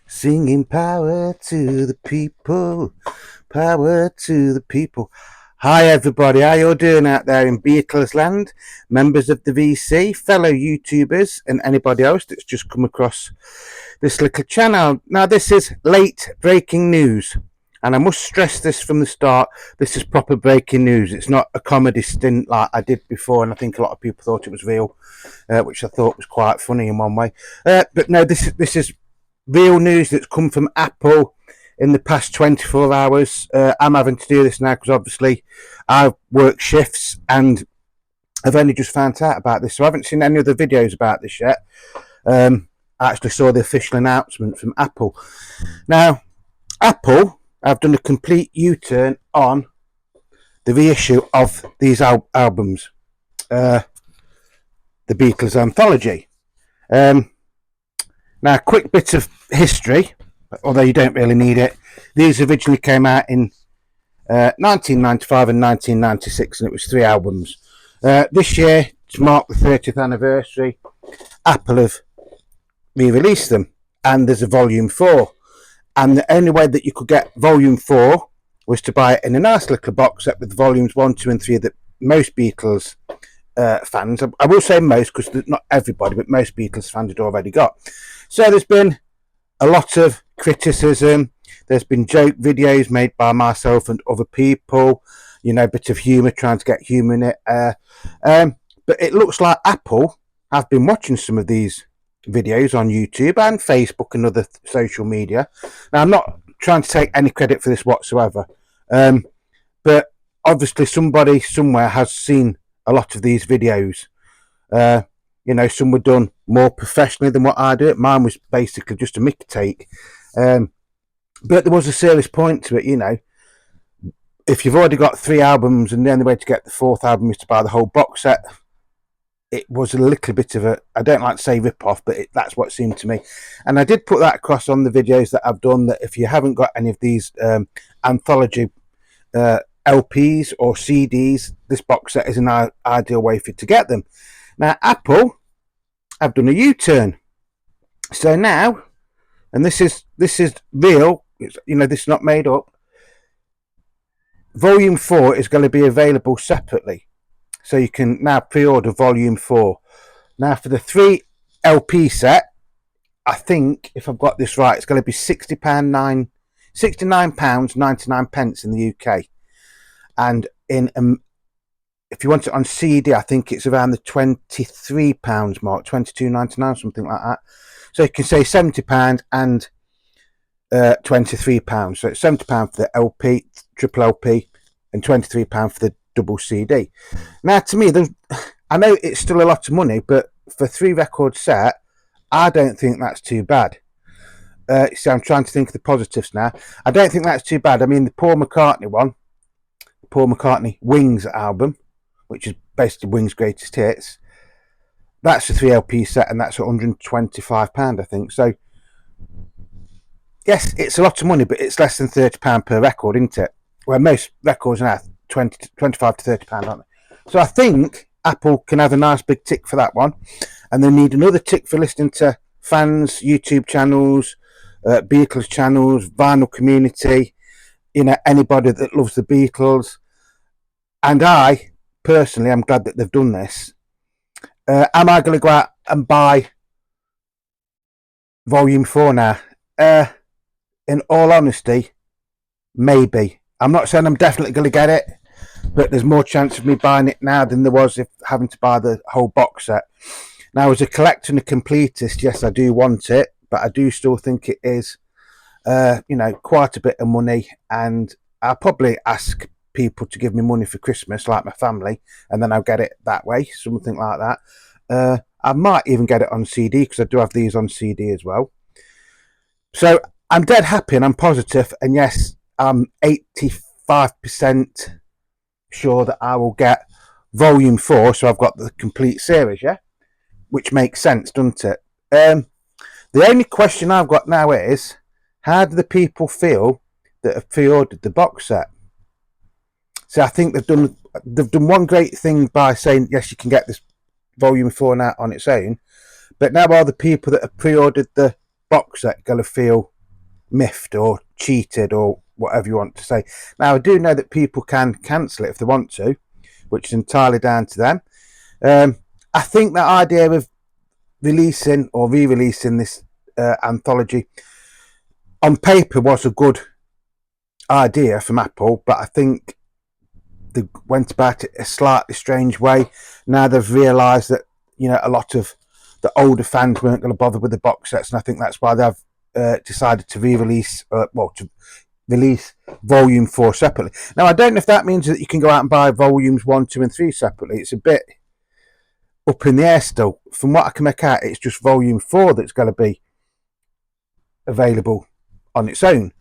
Singing power to the people, power to the people. Hi everybody, how you doing out there in Beatles land? Members of the VC, fellow YouTubers and anybody else that's just come across this little channel. Now this is late breaking news, and I must stress this from the start, this is proper breaking news. It's not a comedy stint like I did before, and I think a lot of people thought it was real, which I thought was quite funny in one way. But no, this is real news that's come from Apple in the past 24 hours. I'm having to do this now because obviously I work shifts and I've only just found out about this, so I haven't seen any other videos about this yet. I actually saw the official announcement from Apple. Now, Apple have done a complete U-turn on the reissue of these albums, the Beatles Anthology. Now, a quick bit of history, although you don't really need it. These originally came out in 1995 and 1996, and it was 3 albums. This year, to mark the 30th anniversary, Apple have re-released them, and there's a volume 4. And the only way that you could get volume 4 was to buy it in a nice little box set with volumes 1, 2 and 3 that most Beatles fans, I will say most because not everybody, but most Beatles fans had already got. So there's been a lot of criticism. There's been joke videos made by myself and other people, you know, a bit of humour, trying to get humour in it. But it looks like Apple have been watching some of these videos on YouTube and Facebook and other social media. Now, I'm not trying to take any credit for this whatsoever, but obviously somebody somewhere has seen a lot of these videos. You know, some were done more professionally than what I do. Mine was basically just a mick take. But there was a serious point to it, you know. If you've already got 3 albums and the only way to get the 4th album is to buy the whole box set, it was a little bit of a, I don't like to say rip-off, but that's what it seemed to me. And I did put that across on the videos that I've done, that if you haven't got any of these anthology LPs or CDs, this box set is an ideal way for you to get them. Now, Apple have done a U-turn. So now, and this is real, you know, this is not made up, Volume 4 is going to be available separately. So you can now pre-order Volume 4. Now, for the 3 LP set, I think, if I've got this right, it's going to be £69.99 in the UK. And in if you want it on CD, I think it's around the £23 mark, £22.99, something like that. So you can say £70 and £23. So it's £70 for the LP, triple LP, and £23 for the double CD. Now, to me, I know it's still a lot of money, but for 3 record set, I don't think that's too bad. See, I'm trying to think of the positives now. I don't think that's too bad. I mean, the Paul McCartney one, Paul McCartney Wings album, which is basically Wings' greatest hits, that's a 3 LP set, and that's £125, I think. So, yes, it's a lot of money, but it's less than £30 per record, isn't it? Where most records are now 25 to £30, aren't they? So I think Apple can have a nice big tick for that one, and they need another tick for listening to fans, YouTube channels, Beatles channels, vinyl community, you know, anybody that loves the Beatles. And I personally am glad that they've done this. Am I going to go out and buy Volume 4 now? In all honesty, maybe. I'm not saying I'm definitely going to get it, but there's more chance of me buying it now than there was if having to buy the whole box set. Now, as a collector and a completist, yes, I do want it, but I do still think it is, you know, quite a bit of money, and I'll probably ask people to give me money for Christmas, like my family, and then I'll get it that way, something like that. I might even get it on CD, because I do have these on CD as well. So I'm dead happy and I'm positive, and yes, I'm 85% sure that I will get Volume 4, so I've got the complete series, yeah? Which makes sense, doesn't it? The only question I've got now is, how do the people feel that have pre-ordered the box set? So I think they've done one great thing by saying, yes, you can get this Volume 4 now on its own, but now all the people that have pre-ordered the box set going to feel miffed or cheated or whatever you want to say. Now, I do know that people can cancel it if they want to, which is entirely down to them. I think that idea of releasing or re-releasing this anthology on paper was a good idea from Apple, but I think they went about it a slightly strange way. Now they've realised that, you know, a lot of the older fans weren't going to bother with the box sets, and I think that's why they've decided to re-release, to release Volume 4 separately. Now, I don't know if that means that you can go out and buy Volumes 1, 2 and 3 separately. It's a bit up in the air still. From what I can make out, it's just Volume 4 that's going to be available on its own.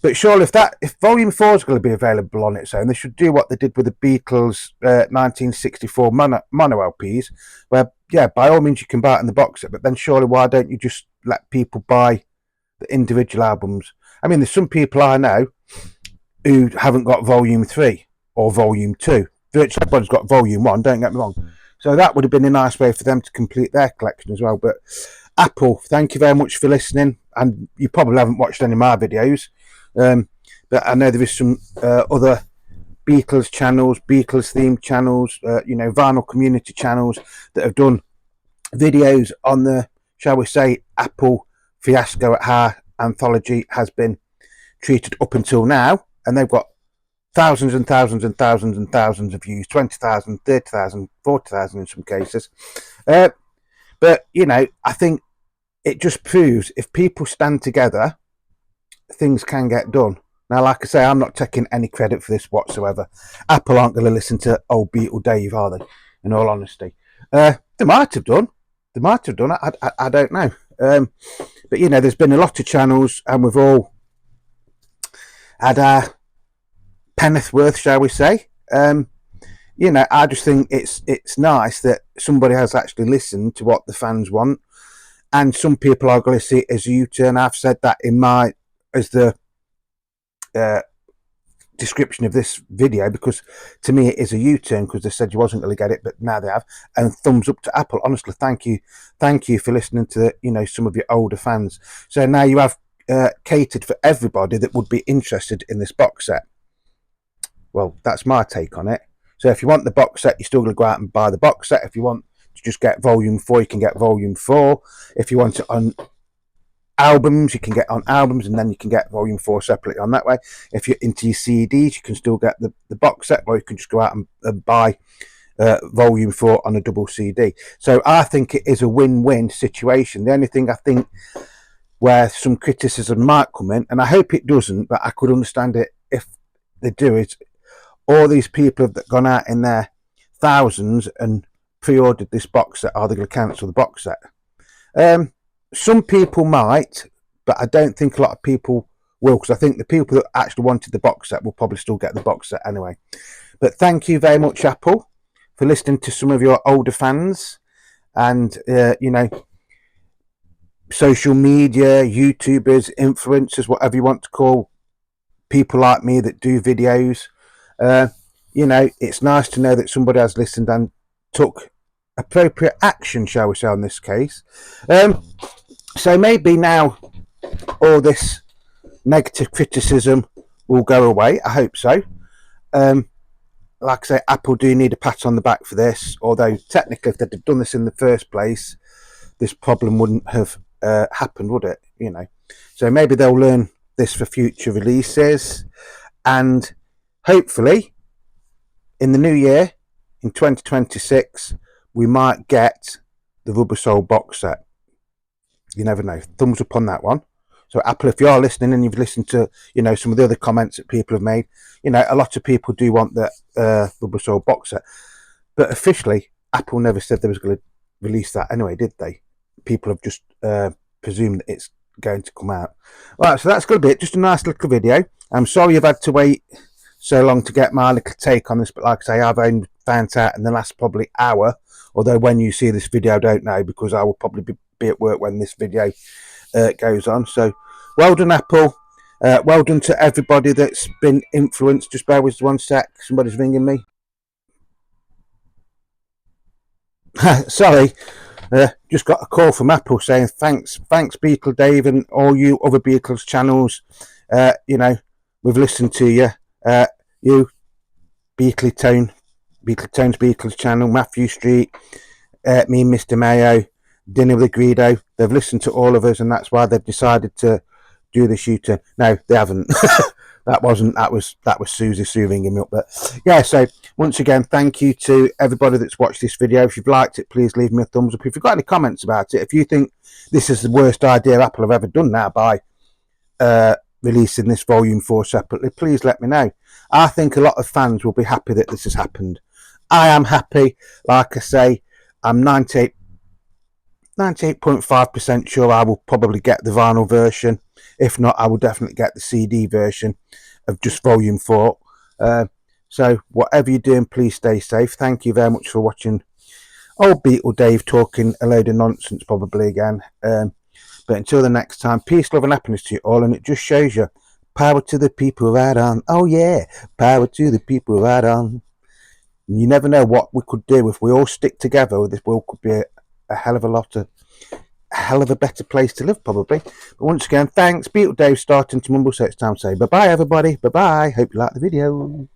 But surely if Volume 4 is going to be available on its own, they should do what they did with the Beatles 1964 mono LPs, where, yeah, by all means you can buy it in the box set, but then surely why don't you just let people buy the individual albums? I mean, there's some people I know who haven't got Volume 3 or Volume 2. Virtually everybody's got Volume 1, don't get me wrong. So that would have been a nice way for them to complete their collection as well. But Apple, thank you very much for listening. And you probably haven't watched any of my videos. But I know there is some other Beatles channels, Beatles themed channels, vinyl community channels that have done videos on the, shall we say, Apple fiasco at how Anthology has been treated up until now, and they've got thousands and thousands and thousands and thousands of views, 20,000, 30,000, 40,000 in some cases. But, you know, I think it just proves if people stand together, things can get done. Now, like I say, I'm not taking any credit for this whatsoever. Apple aren't going to listen to old Beatle Dave, are they? In all honesty, they might have done. They might have done. I don't know. But you know, there's been a lot of channels, and we've all had our penneth worth, shall we say? You know, I just think it's nice that somebody has actually listened to what the fans want, and some people are going to see it as a U-turn. I've said that in my as the description of this video, because to me it is a U-turn, because they said you wasn't going to get it, but now they have. And thumbs up to Apple. Honestly, thank you for listening to some of your older fans. So now you have catered for everybody that would be interested in this box set. Well, that's my take on it. So if you want the box set, you're still going to go out and buy the box set. If you want to just get Volume 4, you can get Volume 4. If you want it on albums, you can get on albums, and then you can get Volume 4 separately on that way. If you're into your CDs, you can still get the box set, or you can just go out and buy Volume 4 on a double CD. So I think it is a win-win situation. The only thing I think where some criticism might come in, and I hope it doesn't, but I could understand it if they do, is all these people have gone out in their thousands and pre-ordered this box set. Are they going to cancel the box set? Some people might, but I don't think a lot of people will, because I think the people that actually wanted the box set will probably still get the box set anyway. But thank you very much, Apple, for listening to some of your older fans and, social media, YouTubers, influencers, whatever you want to call people like me that do videos. It's nice to know that somebody has listened and took appropriate action, shall we say, on this case. So maybe now all this negative criticism will go away. I hope so. Like I say, Apple do need a pat on the back for this, although technically if they'd have done this in the first place, this problem wouldn't have happened, would it? So maybe they'll learn this for future releases, and hopefully in the new year, in 2026, we might get the Rubber Soul box set. You never know. Thumbs up on that one. So Apple, if you're listening and you've listened to some of the other comments that people have made, a lot of people do want the Rubber Soul box set, but officially Apple never said they was going to release that anyway, did they? People have just presumed that it's going to come out. Right, so that's going to be it. Just a nice little video. I'm sorry you've had to wait so long to get my little take on this, but like I say, I've only found out in the last probably hour, although when you see this video I don't know, because I will probably be at work when this video goes on. So well done, Apple. Well done to everybody that's been influenced. Just bear with 1 sec, somebody's ringing me. Sorry, Just got a call from Apple saying thanks Beatle Dave and all you other Beatles channels. We've listened to you. You Beatletones Beatles channel, Matthew Street, me and Mr. Mayo, Dinner with Greedo. They've listened to all of us, and that's why they've decided to do this U-turn. No, they haven't. That was Susie Sue ringing me up. But yeah, so once again, thank you to everybody that's watched this video. If you've liked it, please leave me a thumbs up. If you've got any comments about it, if you think this is the worst idea Apple have ever done now by releasing this volume 4 separately, please let me know. I think a lot of fans will be happy that this has happened. I am happy. Like I say, I'm 98.5% sure I will probably get the vinyl version. If not, I will definitely get the CD version of just volume 4. So whatever you're doing, please stay safe. Thank you very much for watching old Beatle Dave talking a load of nonsense probably again. But until the next time, peace, love and happiness to you all. And it just shows you, power to the people right on. Oh yeah, power to the people right on. You never know what we could do if we all stick together. This world could be a hell of a better place to live, probably. But once again, thanks. Beatle Dave starting to mumble, so it's time to say bye-bye, everybody. Bye-bye. Hope you liked the video.